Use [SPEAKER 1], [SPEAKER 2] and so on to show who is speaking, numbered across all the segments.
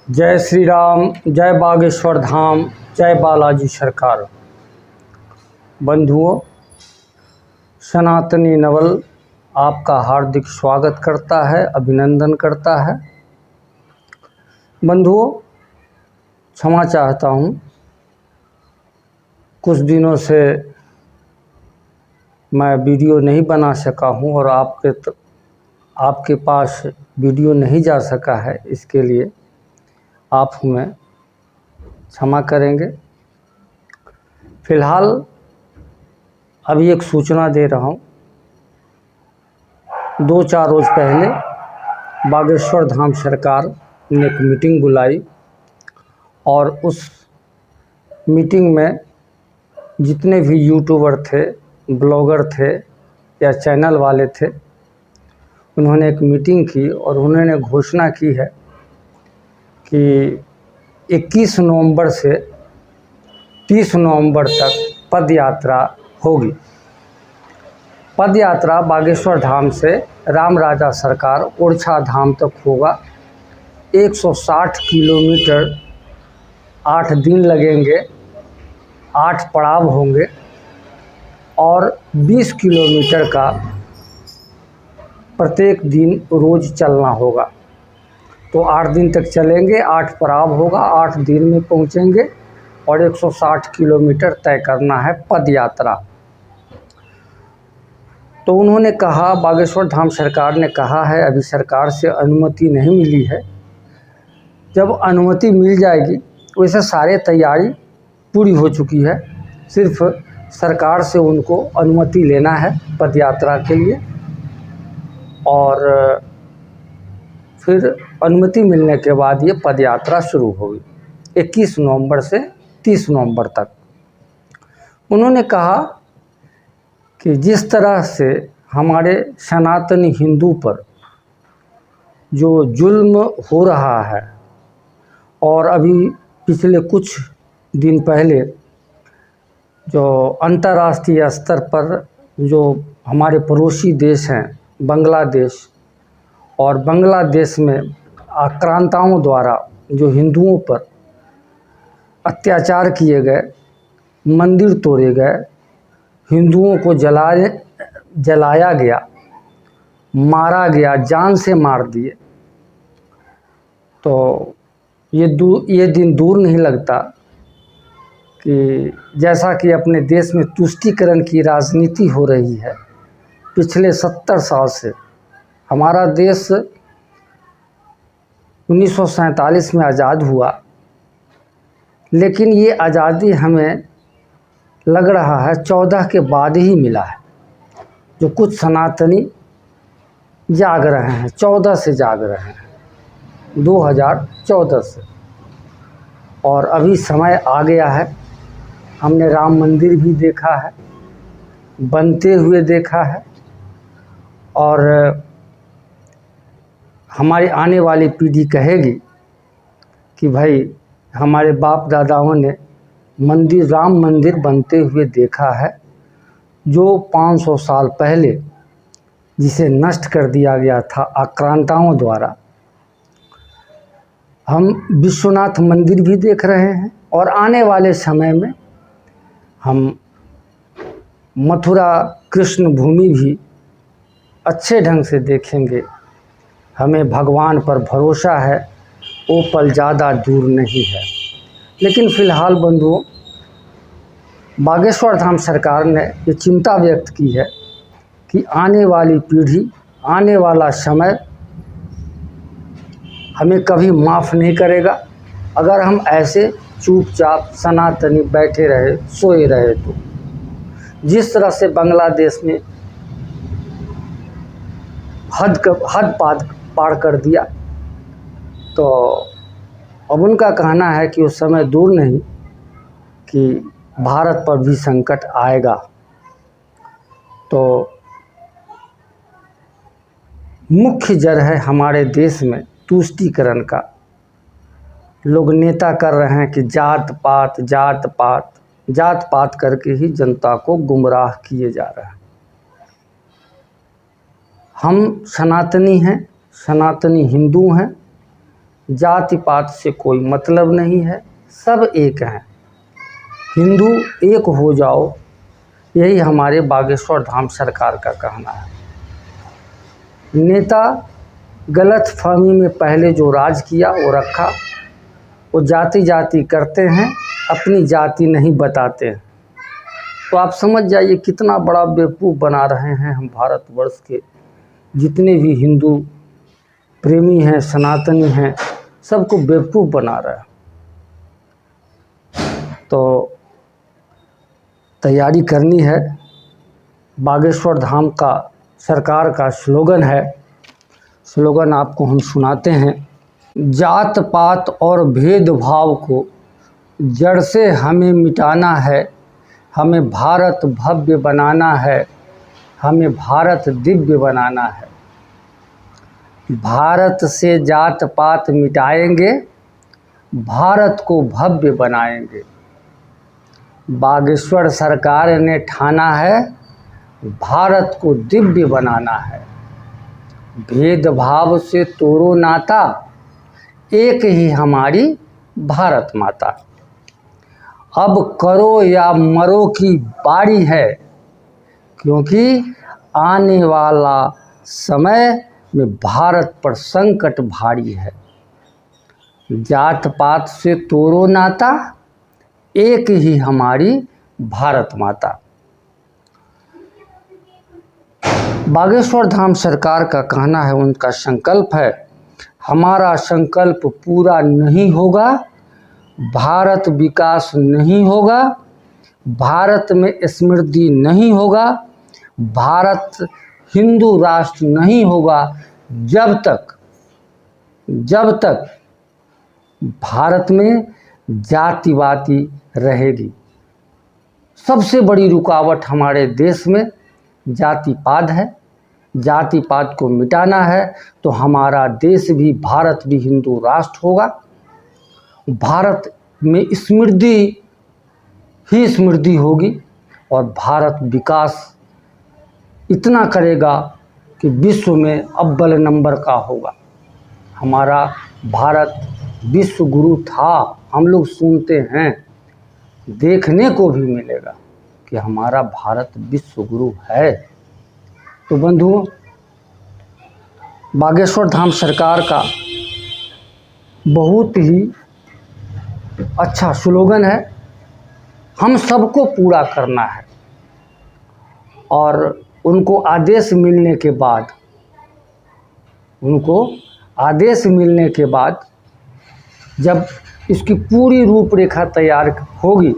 [SPEAKER 1] जय श्री राम, जय बागेश्वर धाम, जय बालाजी सरकार। बंधुओं, सनातनी नवल आपका हार्दिक स्वागत करता है, अभिनंदन करता है। बंधुओं, क्षमा चाहता हूँ, कुछ दिनों से मैं वीडियो नहीं बना सका हूँ और आपके पास वीडियो नहीं जा सका है। इसके लिए आप हमें क्षमा करेंगे। फ़िलहाल अभी एक सूचना दे रहा हूँ। 2-4 रोज़ पहले बागेश्वर धाम सरकार ने एक मीटिंग बुलाई और उस मीटिंग में जितने भी यूट्यूबर थे, ब्लॉगर थे या चैनल वाले थे, उन्होंने एक मीटिंग की और उन्होंने घोषणा की है कि 21 नवंबर से 30 नवंबर तक पद यात्रा होगी। पद यात्रा बागेश्वर धाम से राम राजा सरकार ओरछा धाम तक होगा। 160 किलोमीटर, 8 दिन लगेंगे, 8 पड़ाव होंगे और 20 किलोमीटर का प्रत्येक दिन रोज़ चलना होगा। तो 8 दिन तक चलेंगे, 8 पड़ाव होगा, 8 दिन में पहुंचेंगे और 160 किलोमीटर तय करना है पद यात्रा। तो उन्होंने कहा, बागेश्वर धाम सरकार ने कहा है, अभी सरकार से अनुमति नहीं मिली है। जब अनुमति मिल जाएगी, वैसे सारे तैयारी पूरी हो चुकी है, सिर्फ सरकार से उनको अनुमति लेना है पद यात्रा के लिए। और फिर अनुमति मिलने के बाद ये पद यात्रा शुरू होगी 21 नवंबर से 30 नवंबर तक। उन्होंने कहा कि जिस तरह से हमारे सनातनी हिंदू पर जो जुल्म हो रहा है और अभी पिछले कुछ दिन पहले जो अंतर्राष्ट्रीय स्तर पर जो हमारे पड़ोसी देश हैं बांग्लादेश, और बांग्लादेश में आक्रांताओं द्वारा जो हिंदुओं पर अत्याचार किए गए, मंदिर तोड़े गए, हिंदुओं को जलाया गया, मारा गया, जान से मार दिए, तो ये दिन दूर नहीं लगता कि जैसा कि अपने देश में तुष्टीकरण की राजनीति हो रही है पिछले 70 साल से। हमारा देश 1947 में आज़ाद हुआ, लेकिन ये आज़ादी हमें लग रहा है 14 के बाद ही मिला है। जो कुछ सनातनी जाग रहे हैं, 14 से जाग रहे हैं, 2014 से। और अभी समय आ गया है। हमने राम मंदिर भी देखा है, बनते हुए देखा है, और हमारी आने वाली पीढ़ी कहेगी कि भाई हमारे बाप दादाओं ने राम मंदिर बनते हुए देखा है, जो 500 साल पहले जिसे नष्ट कर दिया गया था आक्रांताओं द्वारा। हम विश्वनाथ मंदिर भी देख रहे हैं और आने वाले समय में हम मथुरा कृष्ण भूमि भी अच्छे ढंग से देखेंगे। हमें भगवान पर भरोसा है, वो पल ज़्यादा दूर नहीं है। लेकिन फ़िलहाल बंधुओं, बागेश्वर धाम सरकार ने ये चिंता व्यक्त की है कि आने वाली पीढ़ी, आने वाला समय हमें कभी माफ़ नहीं करेगा अगर हम ऐसे चुपचाप सनातनी बैठे रहे, सोए रहे। तो जिस तरह से बांग्लादेश में हद पार कर दिया, तो अब उनका कहना है कि उस समय दूर नहीं कि भारत पर भी संकट आएगा। तो मुख्य जड़ है हमारे देश में तुष्टीकरण का। लोग नेता कर रहे हैं कि जात पात करके ही जनता को गुमराह किए जा रहे हैं। हम सनातनी हैं, सनातनी हिंदू हैं, जाति पात से कोई मतलब नहीं है, सब एक हैं। हिंदू एक हो जाओ, यही हमारे बागेश्वर धाम सरकार का कहना है। नेता गलत फहमी में पहले जो राज किया वो रखा, वो जाति जाति करते हैं, अपनी जाति नहीं बताते हैं। तो आप समझ जाइए कितना बड़ा बेवकूफ़ बना रहे हैं हम भारतवर्ष के जितने भी हिंदू प्रेमी हैं, सनातनी हैं, सबको बेवकूफ़ बना रहा है। तो तैयारी करनी है। बागेश्वर धाम का सरकार का स्लोगन है, स्लोगन आपको हम सुनाते हैं। जात पात और भेदभाव को जड़ से हमें मिटाना है, हमें भारत भव्य बनाना है, हमें भारत दिव्य बनाना है। भारत से जात पात मिटाएंगे, भारत को भव्य बनाएंगे। बागेश्वर सरकार ने ठाना है, भारत को दिव्य बनाना है। भेदभाव से तोड़ो नाता, एक ही हमारी भारत माता। अब करो या मरो की बारी है, क्योंकि आने वाला समय में भारत पर संकट भारी है। जात पात से तोड़ो नाता, एक ही हमारी भारत माता। बागेश्वर धाम सरकार का कहना है, उनका संकल्प है, हमारा संकल्प पूरा नहीं होगा, भारत विकास नहीं होगा, भारत में समृद्धि नहीं होगा, भारत हिंदू राष्ट्र नहीं होगा जब तक भारत में जातिवादी रहेगी। सबसे बड़ी रुकावट हमारे देश में जातिवाद है। जातिवाद को मिटाना है तो हमारा देश भी, भारत भी हिंदू राष्ट्र होगा। भारत में समृद्धि ही समृद्धि होगी और भारत विकास इतना करेगा कि विश्व में अव्वल नंबर का होगा। हमारा भारत विश्व गुरु था, हम लोग सुनते हैं, देखने को भी मिलेगा कि हमारा भारत विश्व गुरु है। तो बंधुओं, बागेश्वर धाम सरकार का बहुत ही अच्छा स्लोगन है, हम सबको पूरा करना है। और उनको आदेश मिलने के बाद जब इसकी पूरी रूपरेखा तैयार होगी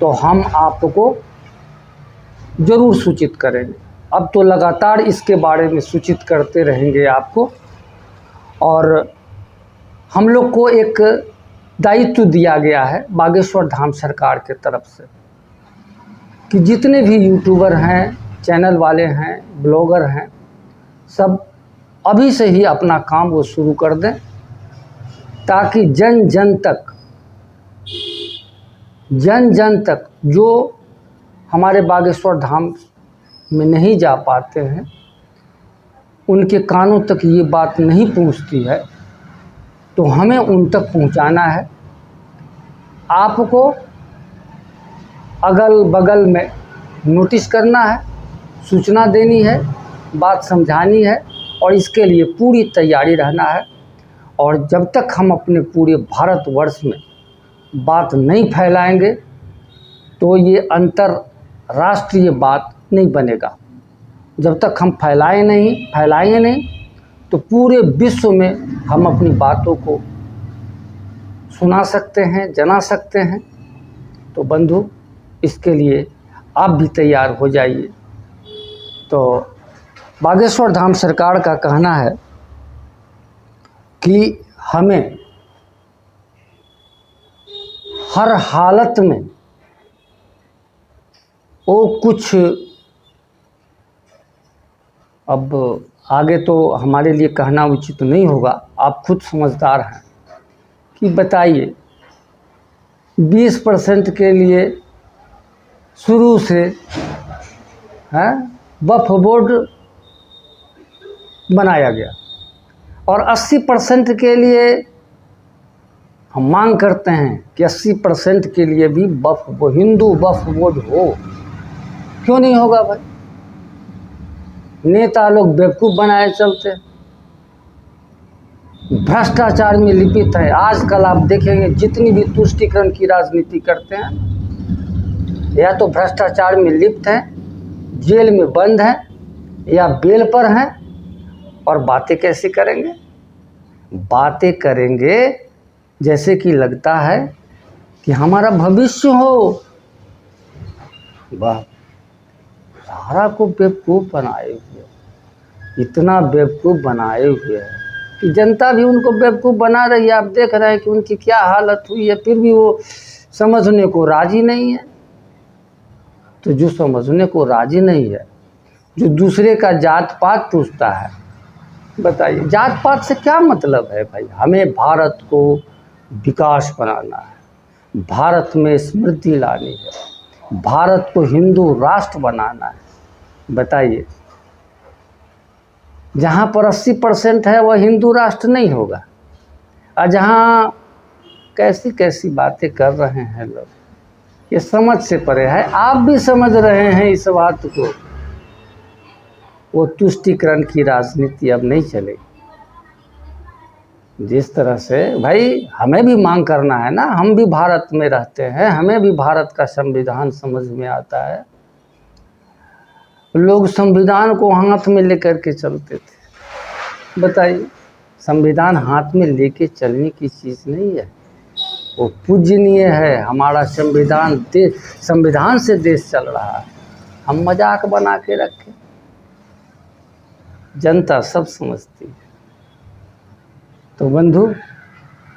[SPEAKER 1] तो हम आपको ज़रूर सूचित करेंगे। अब तो लगातार इसके बारे में सूचित करते रहेंगे आपको। और हम लोग को एक दायित्व दिया गया है बागेश्वर धाम सरकार के तरफ से कि जितने भी यूट्यूबर हैं, चैनल वाले हैं, ब्लॉगर हैं, सब अभी से ही अपना काम वो शुरू कर दें, ताकि जन जन तक जो हमारे बागेश्वर धाम में नहीं जा पाते हैं, उनके कानों तक ये बात नहीं पहुंचती है, तो हमें उन तक पहुंचाना है। आपको अगल बगल में नोटिस करना है, सूचना देनी है, बात समझानी है और इसके लिए पूरी तैयारी रहना है। और जब तक हम अपने पूरे भारतवर्ष में बात नहीं फैलाएंगे तो ये अंतर्राष्ट्रीय बात नहीं बनेगा। जब तक हम फैलाएंगे नहीं तो पूरे विश्व में हम अपनी बातों को सुना सकते हैं, जना सकते हैं। तो बंधु, इसके लिए आप भी तैयार हो जाइए। तो बागेश्वर धाम सरकार का कहना है कि हमें हर हालत में वो कुछ, अब आगे तो हमारे लिए कहना उचित नहीं होगा, आप खुद समझदार हैं, कि बताइए 20% के लिए शुरू से वक्फ बोर्ड बनाया गया और 80% के लिए हम मांग करते हैं कि 80% के लिए भी हिंदू वक्फ बोर्ड हो। क्यों नहीं होगा भाई? नेता लोग बेवकूफ़ बनाए चलते, भ्रष्टाचार में लिपित है। आजकल आप देखेंगे जितनी भी तुष्टीकरण की राजनीति करते हैं, या तो भ्रष्टाचार में लिप्त हैं, जेल में बंद हैं, या बेल पर हैं। और बातें कैसी करेंगे? बातें करेंगे जैसे कि लगता है कि हमारा भविष्य हो। वाह, सारा को बेवकूफ़ बनाए हुए, इतना बेवकूफ़ बनाए हुए है कि जनता भी उनको बेवकूफ़ बना रही है। आप देख रहे हैं कि उनकी क्या हालत हुई है, फिर भी वो समझने को राजी नहीं है। तो जो समझने को राजी नहीं है, जो दूसरे का जात पात पूछता है, बताइए जात पात से क्या मतलब है भाई? हमें भारत को विकास बनाना है, भारत में समृद्धि लानी है, भारत को हिंदू राष्ट्र बनाना है। बताइए, जहाँ पर 80% है वह हिंदू राष्ट्र नहीं होगा, और जहाँ कैसी कैसी बातें कर रहे हैं लोग, ये समझ से परे है। आप भी समझ रहे हैं इस बात को। वो तुष्टीकरण की राजनीति अब नहीं चलेगी। जिस तरह से भाई हमें भी मांग करना है ना, हम भी भारत में रहते हैं, हमें भी भारत का संविधान समझ में आता है। लोग संविधान को हाथ में लेकर के चलते थे। बताइए, संविधान हाथ में लेके चलने की चीज़ नहीं है, वो पूजनीय है। हमारा संविधान, देश संविधान से देश चल रहा है, हम मजाक बना के रखें। जनता सब समझती है। तो बंधु,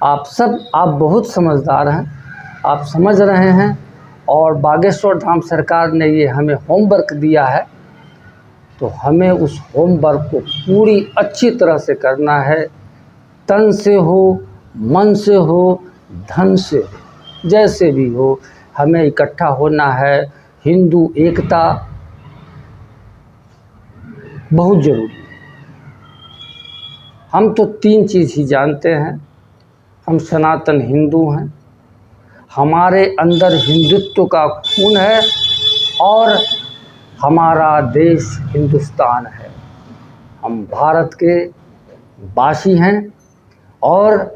[SPEAKER 1] आप बहुत समझदार हैं, आप समझ रहे हैं। और बागेश्वर धाम सरकार ने ये हमें होमवर्क दिया है, तो हमें उस होमवर्क को पूरी अच्छी तरह से करना है। तन से हो, मन से हो, धन से हो, जैसे भी हो, हमें इकट्ठा होना है। हिंदू एकता बहुत ज़रूरी है। हम तो 3 चीज़ ही जानते हैं। हम सनातन हिंदू हैं, हमारे अंदर हिंदुत्व का खून है, और हमारा देश हिंदुस्तान है। हम भारत के वासी हैं, और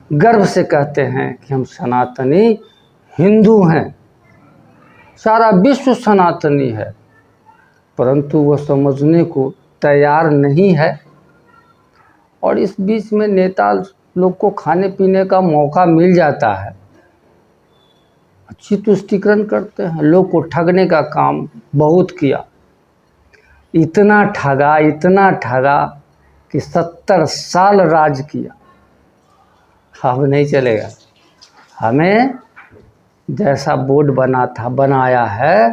[SPEAKER 1] गर्व से कहते हैं कि हम सनातनी हिंदू हैं। सारा विश्व सनातनी है, परंतु वह समझने को तैयार नहीं है। और इस बीच में नेता लोग को खाने पीने का मौका मिल जाता है, अच्छी तुष्टीकरण करते हैं, लोग को ठगने का काम बहुत किया। इतना ठगा कि 70 साल राज किया। अब नहीं चलेगा। हमें जैसा बोर्ड बनाया है,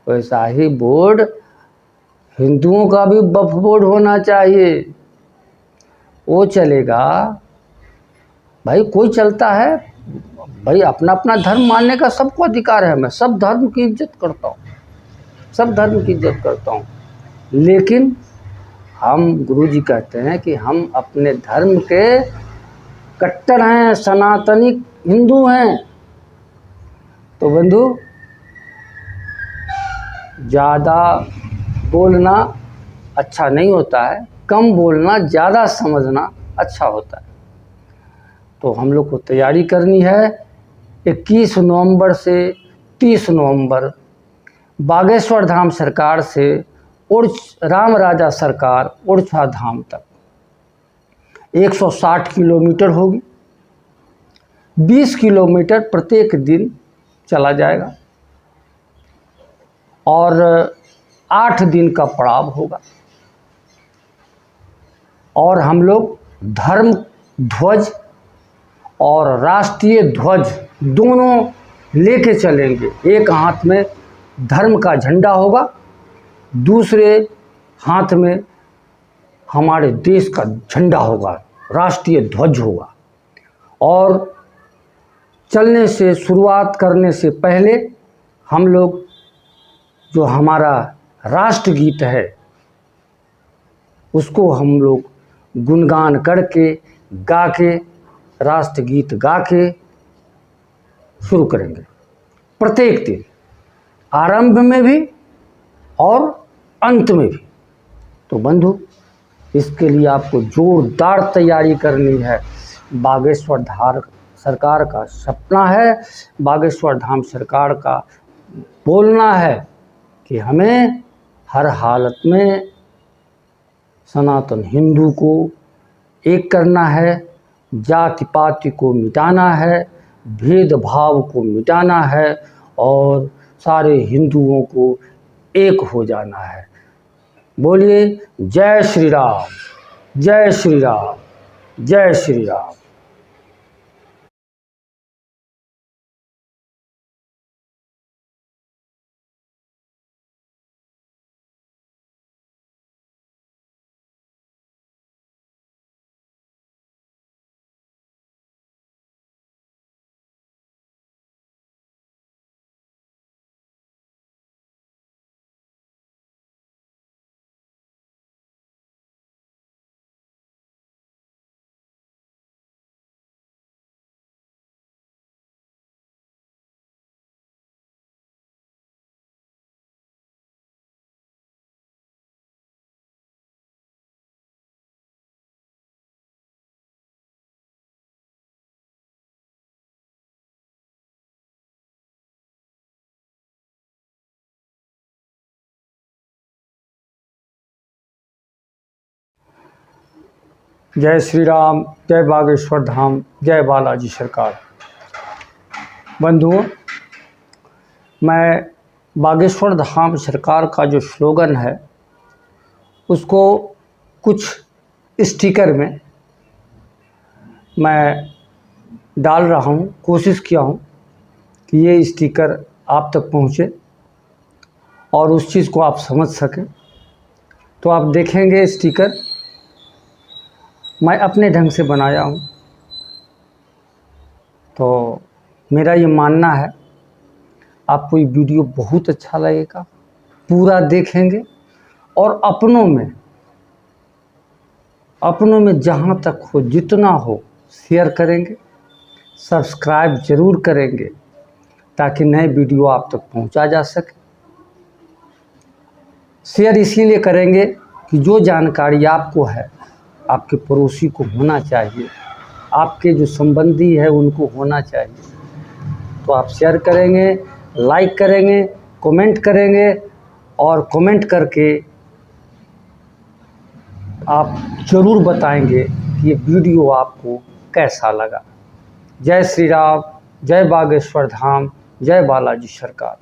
[SPEAKER 1] वैसा ही बोर्ड हिंदुओं का भी वक्फ बोर्ड होना चाहिए। वो चलेगा भाई। कोई चलता है भाई, अपना अपना धर्म मानने का सबको अधिकार है। मैं सब धर्म की इज्जत करता हूँ, सब धर्म की इज्जत करता हूँ, लेकिन हम गुरुजी कहते हैं कि हम अपने धर्म के कट्टर हैं, सनातनी हिंदू हैं। तो बंधु, ज़्यादा बोलना अच्छा नहीं होता है, कम बोलना, ज़्यादा समझना अच्छा होता है। तो हम लोग को तैयारी करनी है। 21 नवंबर से 30 नवंबर बागेश्वर धाम सरकार से राम राजा सरकार ओरछा धाम तक 160 किलोमीटर होगी। 20 किलोमीटर प्रत्येक दिन चला जाएगा, और 8 दिन का पड़ाव होगा। और हम लोग धर्म ध्वज और राष्ट्रीय ध्वज दोनों लेके चलेंगे। एक हाथ में धर्म का झंडा होगा, दूसरे हाथ में हमारे देश का झंडा होगा, राष्ट्रीय ध्वज होगा। और चलने से, शुरुआत करने से पहले हम लोग जो हमारा राष्ट्रगीत है उसको हम लोग गुणगान करके, गा के राष्ट्रगीत गा के शुरू करेंगे, प्रत्येक दिन, आरंभ में भी और अंत में भी। तो बंधु, इसके लिए आपको जोरदार तैयारी करनी है। बागेश्वर धाम सरकार का सपना है, बागेश्वर धाम सरकार का बोलना है कि हमें हर हालत में सनातन हिंदू को एक करना है, जाति पाति को मिटाना है, भेदभाव को मिटाना है और सारे हिंदुओं को एक हो जाना है। बोलिए जय श्री राम, जय श्री राम, जय श्री राम। जय श्री राम, जय बागेश्वर धाम, जय बालाजी सरकार। बंधुओं, मैं बागेश्वर धाम सरकार का जो स्लोगन है उसको कुछ स्टिकर में मैं डाल रहा हूँ, कोशिश किया हूँ कि ये स्टिकर आप तक पहुँचे और उस चीज़ को आप समझ सकें। तो आप देखेंगे स्टिकर मैं अपने ढंग से बनाया हूँ। तो मेरा ये मानना है आपको ये वीडियो बहुत अच्छा लगेगा, पूरा देखेंगे और अपनों में जहाँ तक हो जितना हो शेयर करेंगे, सब्सक्राइब ज़रूर करेंगे ताकि नए वीडियो आप तक पहुँचा जा सके। शेयर इसीलिए करेंगे कि जो जानकारी आपको है आपके पड़ोसी को होना चाहिए, आपके जो संबंधी है उनको होना चाहिए। तो आप शेयर करेंगे, लाइक करेंगे, कमेंट करेंगे और कमेंट करके आप ज़रूर बताएंगे कि ये वीडियो आपको कैसा लगा। जय श्री राम, जय बागेश्वर धाम, जय बालाजी सरकार।